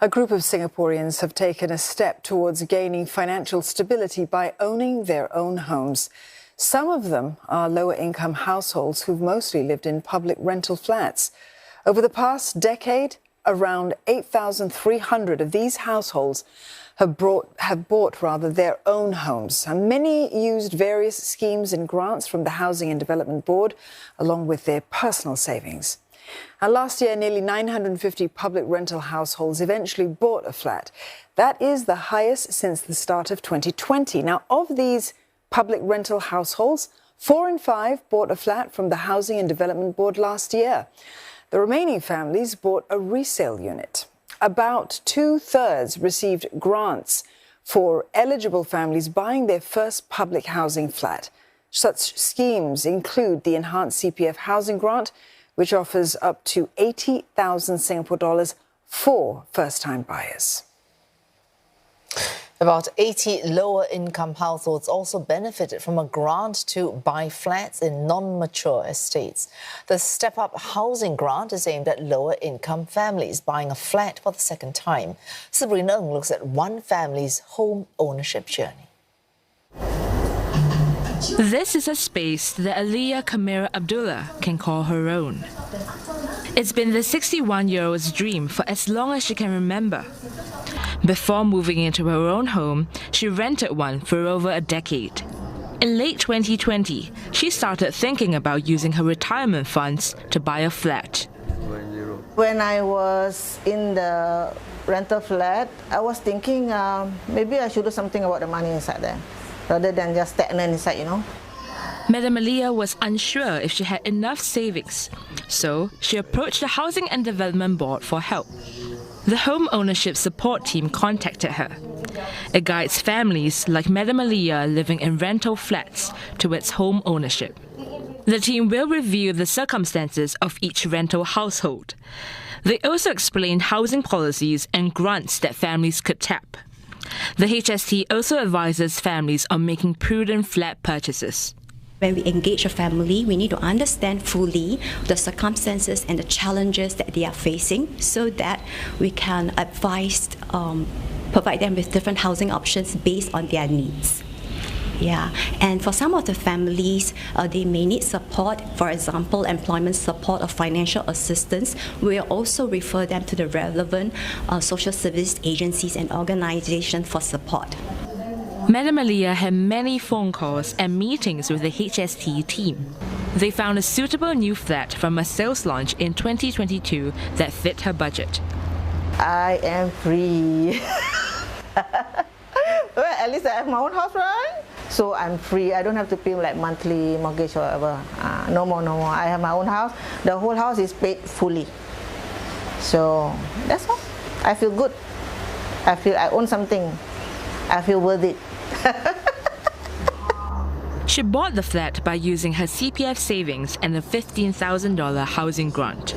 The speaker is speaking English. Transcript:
A group of Singaporeans have taken a step towards gaining financial stability by owning their own homes. Some of them are lower-income households who've mostly lived in public rental flats. Over the past decade, around 8,300 of these households have bought their own homes. And many used various schemes and grants from the Housing and Development Board, along with their personal savings. And last year, nearly 950 public rental households eventually bought a flat. That is the highest since the start of 2020. Now, of these public rental households, 4 in 5 bought a flat from the Housing and Development Board last year. The remaining families bought a resale unit. About 2/3 received grants for eligible families buying their first public housing flat. Such schemes include the Enhanced CPF Housing Grant, which offers up to 80,000 Singapore dollars for first-time buyers. About 80 lower-income households also benefited from a grant to buy flats in non-mature estates. The Step-Up Housing Grant is aimed at lower-income families buying a flat for the second time. Sabrina Ng looks at one family's home ownership journey. This is a space that Aliyah Kamira Abdullah can call her own. It's been the 61-year-old's dream for as long as she can remember. Before moving into her own home, she rented one for over a decade. In late 2020, she started thinking about using her retirement funds to buy a flat. When I was in the rental flat, I was thinking maybe I should do something about the money inside there, rather than just stagnant inside, you know. Madam Aliyah was unsure if she had enough savings, so she approached the Housing and Development Board for help. The Home Ownership Support Team contacted her. It guides families like Madam Aliyah living in rental flats towards home ownership. The team will review the circumstances of each rental household. They also explain housing policies and grants that families could tap. The HST also advises families on making prudent flat purchases. When we engage a family, we need to understand fully the circumstances and the challenges that they are facing so that we can provide them with different housing options based on their needs. Yeah, and for some of the families, they may need support, for example, employment support or financial assistance. We'll also refer them to the relevant social service agencies and organizations for support. Madam Aliyah had many phone calls and meetings with the HST team. They found a suitable new flat from a sales launch in 2022 that fit her budget. I am free. Well, at least I have my own house, right? So I'm free. I don't have to pay like monthly mortgage or whatever. No more. I have my own house. The whole house is paid fully. So that's all. I feel good. I feel I own something. I feel worth it. She bought the flat by using her CPF savings and a $15,000 housing grant.